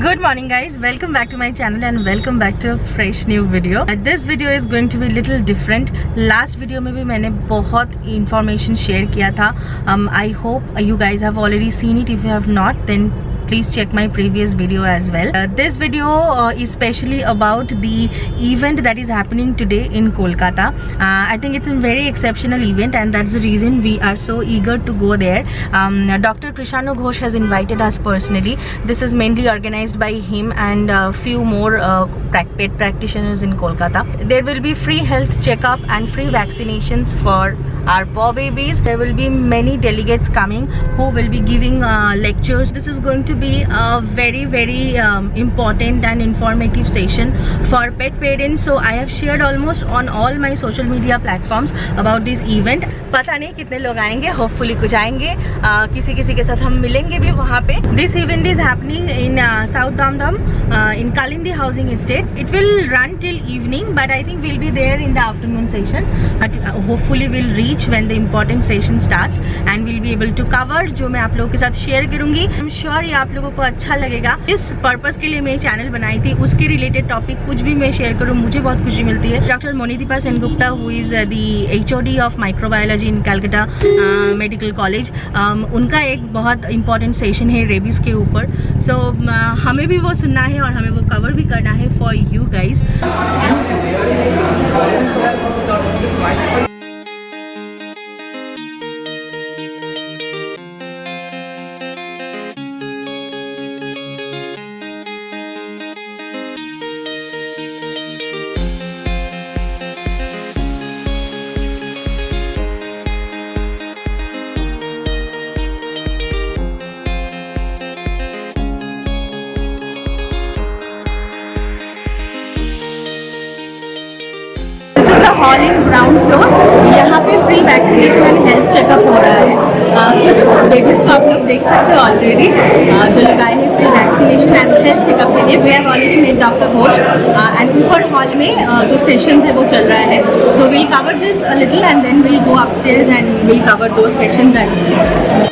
Good morning guys, welcome back to my channel and welcome back to a fresh new video. This video is going to be little different. Last video में भी मैंने बहुत information share किया था. I hope you guys have already seen it. If you have not, then please check my previous video as well. This video is specially about the event that is happening today in Kolkata. I think it's a very exceptional event and that's the reason we are so eager to go there. Dr. Krishanu Ghosh has invited us personally. This is mainly organized by him and a few more pet practitioners in Kolkata. There will be free health checkup and free vaccinations for our paw babies. There will be many delegates coming who will be giving lectures. This is going to be a very important and informative session for pet parents. So I have shared almost on all my social media platforms about this event. पता नहीं कितने लोग आएंगे, hopefully कुछ आएंगे, किसी के साथ हम मिलेंगे भी वहाँ पे. This event is happening in South Damdam in Kalindi Housing Estate. It will run till evening, but I think we'll be there in the afternoon session. But hopefully we'll reach when the important session starts and we'll be able to cover जो मैं आप लोगों के साथ share करूंगी. I'm sure ये आप लोगों को अच्छा लगेगा. जिस पर्पस के लिए मैं चैनल बनाई थी उसके रिलेटेड टॉपिक कुछ भी मैं शेयर करूँ मुझे बहुत खुशी मिलती है. Doctor Monideepa Sengupta who is the HOD of microbiology in Calcutta medical college, उनका एक बहुत इंपॉर्टेंट सेशन है रेबीज के ऊपर. सो हमें भी वो सुनना है और हमें वो कवर भी करना है for you guys. Hall in ground floor. यहाँ पे free vaccination and health checkup हो रहा है. कुछ बेबीज को आप लोग देख सकते हो ऑलरेडी जो लगाए हैं free vaccination and health checkup के लिए. We have already made doctor Ghosh and ऊपर हॉल में जो सेशन है वो चल रहा है. So we'll cover this a little and then we'll go upstairs and we'll cover those sessions as well.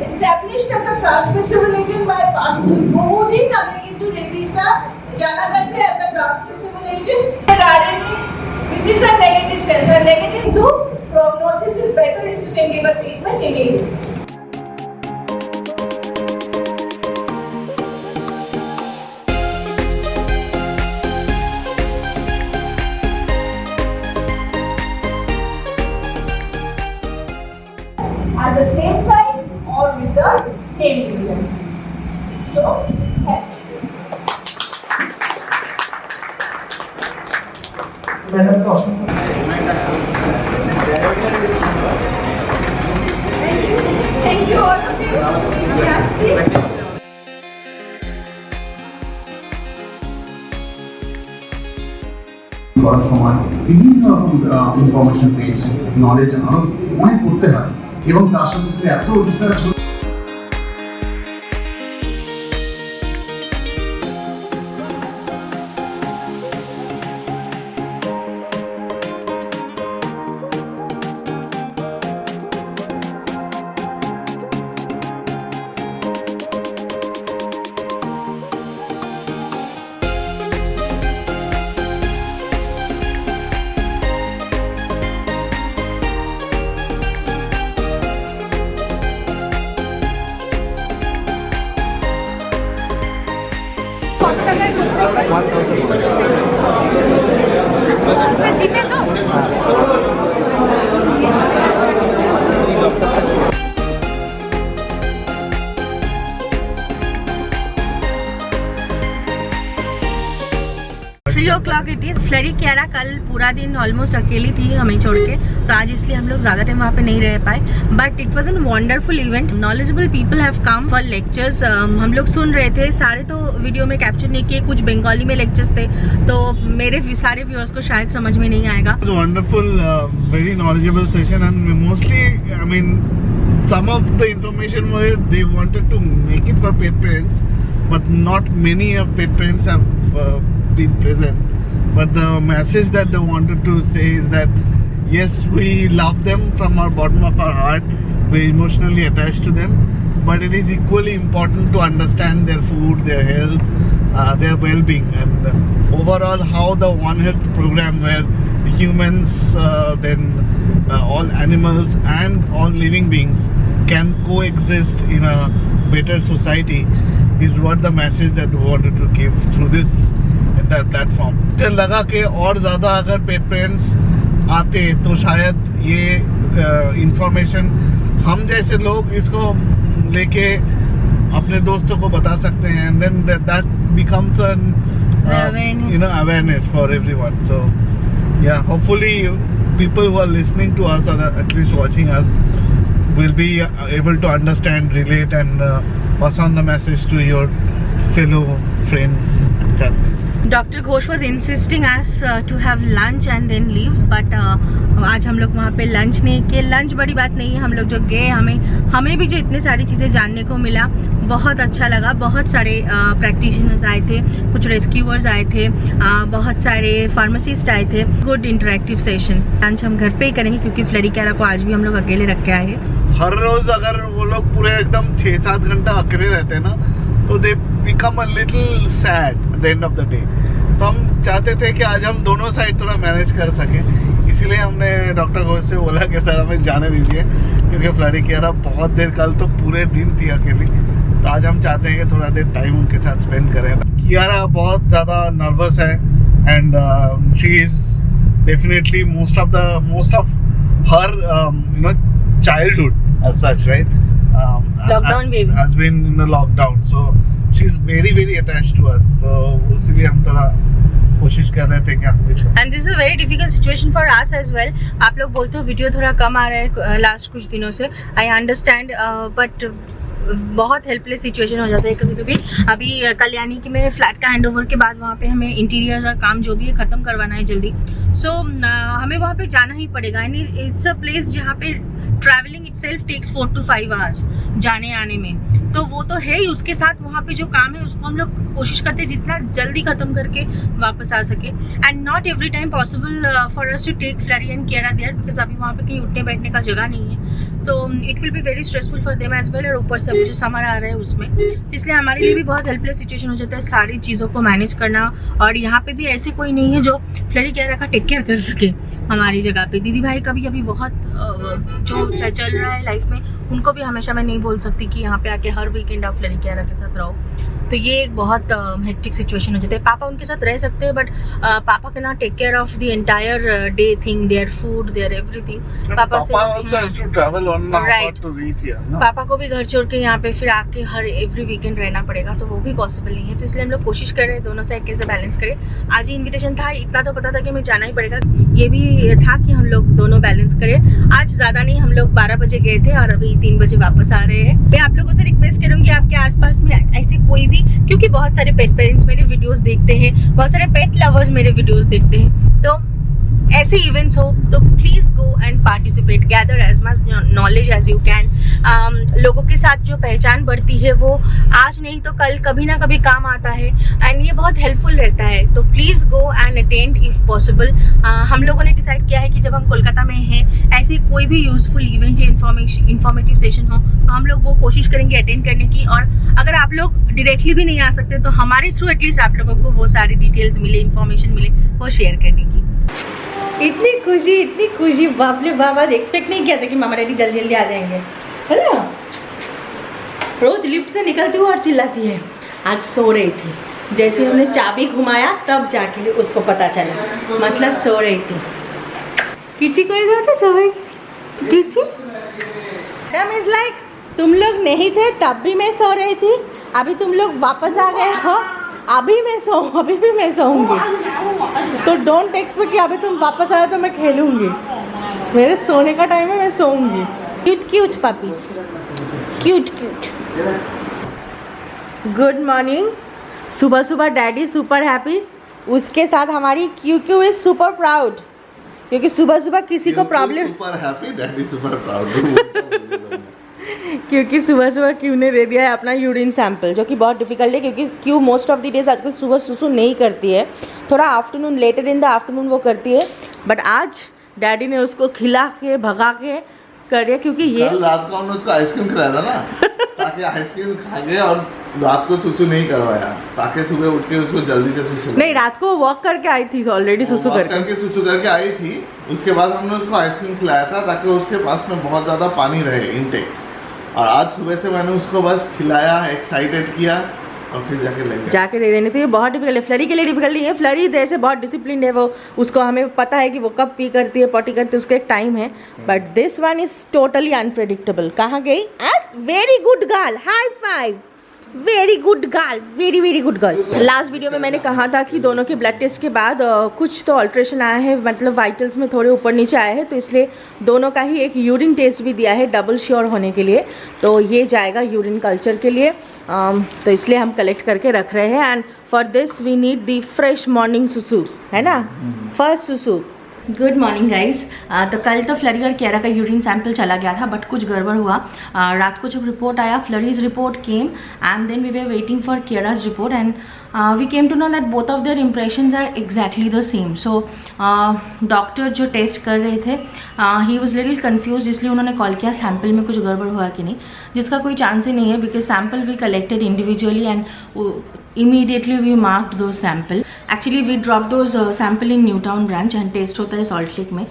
Established as a transmissible agent by pass-through. বহুদিন আগে কিন্তু রেবিসটা জানা গেছে as a transmissible agent. RNA, which is a negative sense, a negative to prognosis is better if you can give a treatment immediately. At the same side or with the same difference. So, thank you all of you. Yes, করার সময় বিভিন্ন রকম information পেয়েছি, knowledge আরো অনেক করতে হয় এবং তার সাথে সাথে এত রিসার্চ. जीपे तो o'clock it is. फ्लरी क्यारा कल पूरा दिन ऑलमोस्ट अकेली थी हमें छोड़ के, तो आज इसलिए हम लोग ज़्यादा टाइम वहाँ पे नहीं रह पाए. But it was an wonderful event. Knowledgeable people have come for lectures. हम लोग सुन रहे थे, सारे तो वीडियो में कैप्चर नहीं किए, कुछ बंगाली में लेक्चर्स थे, तो मेरे सारे व्यूअर्स को शायद समझ में नहीं आएगा. Wonderful, very knowledgeable session and mostly I mean some of the information where they wanted to make it for pet parents, but not many of pet parents have been present. but the message that they wanted to say is that yes, we love them from our bottom of our heart, we're emotionally attached to them, but it is equally important to understand their food, their health, their well-being, and overall how the One Health program, where humans, then all animals and all living beings can coexist in a better society, is what the message that we wanted to give through this entire platform. मुझे लगा कि और ज़्यादा अगर पेट parents आते तो शायद ये इंफॉर्मेशन हम जैसे लोग इसको लेके अपने दोस्तों को बता सकते हैं, and then that becomes an awareness for everyone. So yeah, hopefully people who are listening to us or at least watching us will be able to understand, relate, and pass on the message to your fellow friends and families. Dr. Ghosh was insisting us to have lunch and then leave, but आज हम लोग वहाँ पे lunch नहीं किए. Lunch बड़ी बात नहीं है, हम लोग जो गए हमें भी जो इतनी सारी चीज़ें जानने को मिला, बहुत अच्छा लगा. बहुत सारे प्रैक्टिशनर्स आए थे, कुछ रेस्क्यूअर्स आए थे, बहुत सारे फार्मासिस्ट आए थे. Good interactive session. लंच हम घर पे ही करेंगे क्योंकि फ्लरी कैरा को आज भी हम लोग अकेले रख के आए हैं. हर रोज अगर वो लोग पूरे एकदम 6-7 घंटा अकेले रहते हैं ना, तो they become a little sad at the end of the day. तो हम चाहते थे कि आज हम दोनों साइड थोड़ा मैनेज कर सकें, इसीलिए हमने डॉक्टर घोष से बोला कि सर हमें जाने दीजिए, क्योंकि फ्लरी कैरा बहुत देर, कल तो पूरे दिन थी अकेली, तो आज हम चाहते हैं कि थोड़ा देर टाइम उनके साथ स्पेंड करें. कियारा बहुत ज़्यादा नर्वस है, and she is definitely most of her childhood as such, right? Lockdown baby has been in the lockdown, so she's very attached to us. So इसलिए हम थोड़ा कोशिश कर रहे थे कि and this is a very difficult situation for us as well. आप लोग बोलते हो वीडियो थोड़ा कम आ रहा है लास्ट कुछ दिनों से, आई अंडरस्टैंड, बट बहुत हेल्पलेस सिचुएशन हो जाता है कभी कभी. अभी कल्याणी की मेरे फ्लैट का हैंडओवर के बाद वहाँ पे हमें इंटीरियर्स और काम जो भी है ख़त्म करवाना है जल्दी. सो हमें वहाँ पे जाना ही पड़ेगा. एंड इट्स अ प्लेस जहाँ पे travelling itself takes 4 to 5 hours जाने आने में, तो वो तो है ही. उसके साथ वहाँ पे जो काम है उसको हम लोग कोशिश करते हैं जितना जल्दी ख़त्म करके वापस आ सके. And not every time possible for us to take Flurry and Kiara there, because अभी वहाँ पे कहीं उठने बैठने का जगह नहीं है. तो it will be very stressful for them as well. और ऊपर से जो समर आ रहा है उसमें, इसलिए हमारे लिए भी बहुत हेल्पलेस सिचुएशन हो जाता है सारी चीज़ों को मैनेज करना. और यहाँ पे भी ऐसे कोई नहीं है जो फ्लरी कियारा का टेक केयर कर सके हमारी जगह पे. दीदी भाई का भी अभी बहुत जो चल रहा है लाइफ में, उनको भी हमेशा मैं नहीं बोल सकती कि यहाँ पे आके हर वीकेंड आप फ्लरी कियारा के साथ रहो. तो ये एक बहुत हेक्टिक सिचुएशन हो जाता है. पापा उनके साथ रह सकते हैं, बट पापा can not take care of the entire day thing, their food, their everything. पापा से पापा को भी घर छोड़ के यहाँ पे फिर आके हर एवरी वीकेंड रहना पड़ेगा, तो वो भी पॉसिबल नहीं है. तो इसलिए हम लोग कोशिश कर रहे हैं दोनों साइड कैसे बैलेंस करें. आज ही इन्विटेशन था, इतना तो पता था कि हमें जाना ही पड़ेगा. ये भी था कि हम लोग दोनों बैलेंस करें. आज ज़्यादा नहीं, हम लोग 12 बजे गए थे और अभी 3 बजे वापस आ रहे हैं. मैं आप लोगों से रिक्वेस्ट करूँगी आपके आसपास में ऐसे कोई भी, क्योंकि बहुत सारे पेट पेरेंट्स मेरे वीडियोस देखते हैं, बहुत सारे पेट लवर्स मेरे वीडियोस देखते हैं, तो ऐसे इवेंट्स हो तो please go and participate, gather as much knowledge as you can. लोगों के साथ जो पहचान बढ़ती है वो आज नहीं तो कल कभी ना कभी काम आता है, एंड ये बहुत हेल्पफुल रहता है. तो please go and attend if possible. हम लोगों ने डिसाइड किया है कि जब हम कोलकाता में हैं, ऐसे कोई भी यूजफुल इवेंट या इन्फॉर्मेटिव सेशन हो तो हम लोग वो कोशिश करेंगे अटेंड करने की. और अगर आप लोग डायरेक्टली भी नहीं आ सकते तो हमारे थ्रू एटलीस्ट आप लोगों को वो सारी डिटेल्स मिले, इन्फॉर्मेशन मिले, वो शेयर करने की. इतनी खुशी, बाप रे बाप. आज एक्सपेक्ट नहीं किया था कि मामा डैडी जल्दी जल्दी आ जाएंगे, है ना. रोज लिफ्ट से निकलती हूँ और चिल्लाती है. आज सो रही थी, जैसे हमने चाबी घुमाया तब जाके उसको पता चला, मतलब सो रही थी. किची कर जाता चाबी किची. इज लाइक तुम लोग नहीं थे तब भी मैं सो रही थी, अभी तुम लोग वापस आ गए हो, अभी भी मैं सोऊंगी. तो डोंट एक्सपेक्ट कि अभी तुम वापस आए तो मैं खेलूंगी. मेरे सोने का टाइम है, मैं सोऊंगी. Cute puppies, cute. Good morning. सुबह डैडी सुपर हैप्पी, उसके साथ हमारी क्यू इज सुपर प्राउड, क्योंकि सुबह किसी को problem. Super happy, daddy super proud. क्योंकि सुबह सुबह क्यू ने दे दिया है अपना यूरिन सैंपल, जो कि बहुत डिफिकल्ट है क्योंकि क्यू मोस्ट ऑफ द डेज आजकल सुबह सुसु नहीं करती है, थोड़ा afternoon later in the afternoon वो करती है, बट आज डैडी ने उसको खिला के भगा के कर दिया क्योंकि ये कल रात को हमने उसको आइसक्रीम खिलाया था ना, ताकि आइसक्रीम खा गए और रात को सुसु नहीं करवाया, ताकि सुबह उठ के उसको जल्दी से सुसु नहीं, रात को वॉक करके आई थी ऑलरेडी सुसु सुसु करके आई थी। उसके बाद हमने उसको आइसक्रीम खिलाया था ताकि उसके पास में बहुत ज़्यादा पानी रहे इनटेक, और आज सुबह से मैंने उसको बस खिलाया, एक्साइटेड किया और फिर जाके दे देनी। तो ये बहुत डिफिकल्ट है, फ्लरी के लिए डिफिकल्ट नहीं है, फ्लरी जैसे बहुत डिसिप्लिन है, वो उसको हमें पता है कि वो कब पी करती है, पॉटी करती है, उसका एक टाइम है, but this one is totally unpredictable. कहाँ गई? Very good girl, high five, very good girl, very very good girl. Last video में मैंने कहा था कि दोनों के ब्लड टेस्ट के बाद कुछ तो ऑल्ट्रेशन आया है, मतलब वाइटल्स में थोड़े ऊपर नीचे आए हैं, तो इसलिए दोनों का ही एक यूरिन टेस्ट भी दिया है डबल श्योर होने के लिए। तो ये जाएगा यूरिन कल्चर के लिए, तो इसलिए हम कलेक्ट करके रख रहे हैं। And for this we need the fresh morning सुसु, है ना, फर्स्ट सुसु। Good morning guys. तो कल तो फ्लरी और कियारा का यूरिन सैंपल चला गया था, बट कुछ गड़बड़ हुआ। रात को जब रिपोर्ट आया, Flurry's report came and then we were waiting for Kiara's report and we came to know that both of their impressions are exactly the same. So doctor जो टेस्ट कर रहे थे ही वॉज लिटिल कन्फ्यूज, इसलिए उन्होंने call किया sample में कुछ गड़बड़ हुआ कि नहीं, जिसका कोई चांस ही नहीं है because sample we collected individually and immediately we marked those sample. Actually we dropped those sample in Newtown branch and test होता है सॉल्ट लेक में,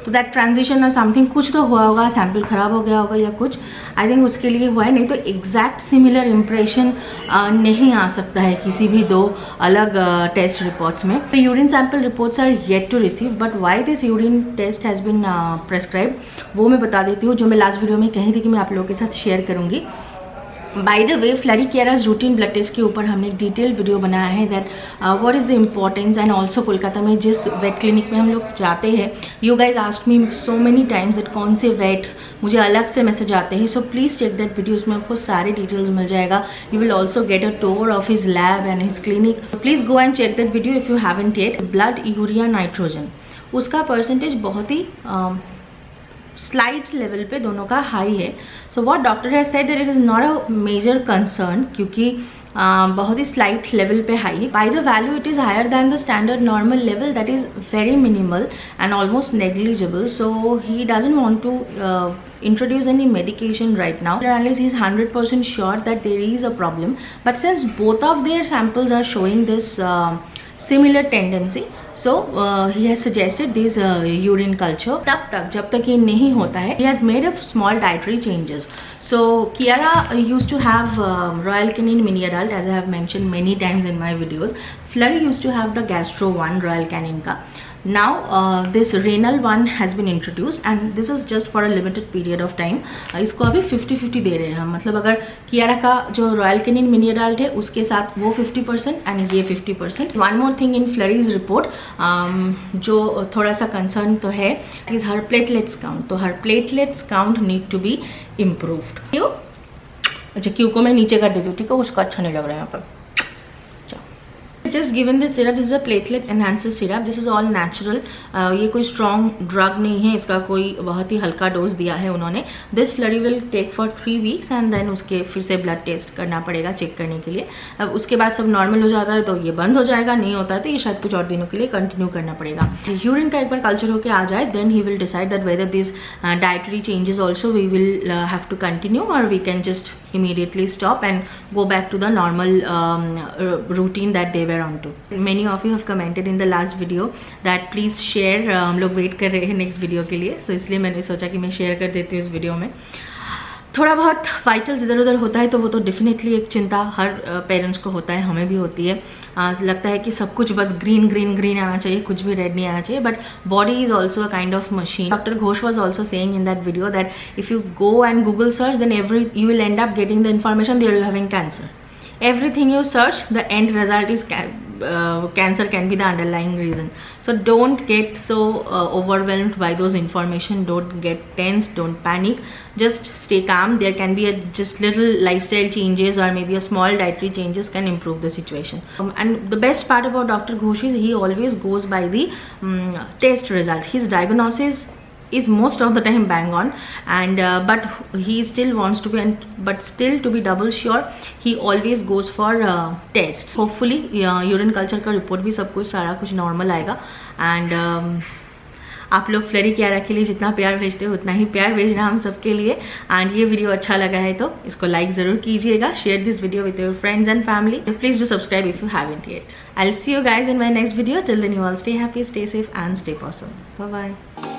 तो दैट ट्रांजिशन और समथिंग कुछ तो हुआ होगा, सैम्पल ख़राब हो गया होगा या कुछ, आई थिंक उसके लिए हुआ है, नहीं तो एग्जैक्ट सिमिलर इम्प्रेशन नहीं आ सकता है किसी भी दो अलग टेस्ट रिपोर्ट्स में। तो urine sample reports are yet to receive, but why this urine test has been prescribe वो मैं बता देती हूँ, जो मैं लास्ट वीडियो में कही थी कि मैं आप लोगों के साथ शेयर करूँगी। By the way Flurry Kiara's routine blood test के ऊपर हमने डिटेल वीडियो बनाया है that what is the importance, and also Kolkata में जिस वेट क्लिनिक में हम लोग जाते हैं, you guys ask me so many times that कौन से वेट, मुझे अलग से मैसेज आते हैं, so please check that video, उसमें आपको सारे डिटेल्स मिल जाएगा। You will also get a tour of his lab and his clinic, please go and check that video if you haven't yet. Blood urea nitrogen उसका percentage बहुत ही slight level पे दोनों का हाई है। So what doctor has said that it is not a major concern, क्योंकि बहुत ही स्लाइट लेवल पे हाई है। By the value it is higher than the standard normal level, that is very minimal and almost negligible, so he doesn't want to introduce any medication right now, unless he is 100% sure that there is a problem. But since both of their samples are showing this similar tendency, so he has suggested this urine culture. तब तक जब तक ये नहीं होता है, he has made a small dietary changes. So Kiara used to have Royal Canin Mini Adult, as I have mentioned many times in my videos. Flurry used to have the Gastro one Royal Canin का. Now this renal one has been introduced and this is just for a limited period of time. इसको अभी 50-50 दे रहे हैं हम, मतलब अगर कियारा का जो रॉयल कैनिन मिनी अडल्ट है उसके साथ वो 50% एंड ये 50%। One more thing in Flurry's report जो थोड़ा सा कंसर्न तो है, इज हर प्लेटलेट्स काउंट, तो her platelets count need to be improved. क्यों? अच्छा क्यू को मैं नीचे कर देती हूँ, ठीक है, उसका अच्छा नहीं लग रहा है यहाँ पर। Just given this syrup, this is a platelet enhancer syrup, this is all natural, ये कोई strong drug नहीं है, इसका कोई बहुत ही हल्का डोज दिया है उन्होंने। This flurry will take for 3 weeks and then उसके फिर से ब्लड टेस्ट करना पड़ेगा चेक करने के लिए। अब उसके बाद सब नॉर्मल हो जाता है तो ये बंद हो जाएगा, नहीं होता है तो ये शायद कुछ और दिनों के लिए कंटिन्यू करना पड़ेगा। यूरिन का एक बार कल्चर होकर आ जाए then he will decide that whether this dietary changes also we will have to continue और we can just immediately stop and go back to the normal routine that they were on to. Many of you have commented in the last video that please share, हम लोग wait कर रहे हैं next video के लिए, so इसलिए मैंने सोचा कि मैं शेयर कर देती हूँ इस वीडियो में। थोड़ा बहुत वाइटल्स इधर उधर होता है तो वो तो डेफिनेटली एक चिंता हर पेरेंट्स को होता है, हमें भी होती है। लगता है कि सब कुछ बस ग्रीन ग्रीन ग्रीन आना चाहिए, कुछ भी रेड नहीं आना चाहिए, but body is also a kind of machine. Doctor Ghosh was also saying in that video that if you go and Google search then you will end up getting the information that you're having cancer. Everything you search, the end result is cancer can be the underlying reason. So don't get so overwhelmed by those information, don't get tense, don't panic, just stay calm. There can be just little lifestyle changes or maybe a small dietary changes can improve the situation. And the best part about Dr. Ghosh is he always goes by the test results. His diagnosis is most of the time bang on, and but he still wants to be, and but still to be double sure he always goes for tests. Hopefully urine culture का report भी सब कुछ सारा कुछ normal आएगा. And आप लोग flurry Kiara के लिए जितना प्यार भेजते हो उतना ही प्यार भेजना हम सबके लिए. एंड ये वीडियो अच्छा लगा है तो इसको लाइक ज़रूर कीजिएगा. Share this video with your friends and family. Please do subscribe if you haven't yet. I will see you guys in my next video. Till then you all stay happy, stay safe and stay awesome. Bye bye.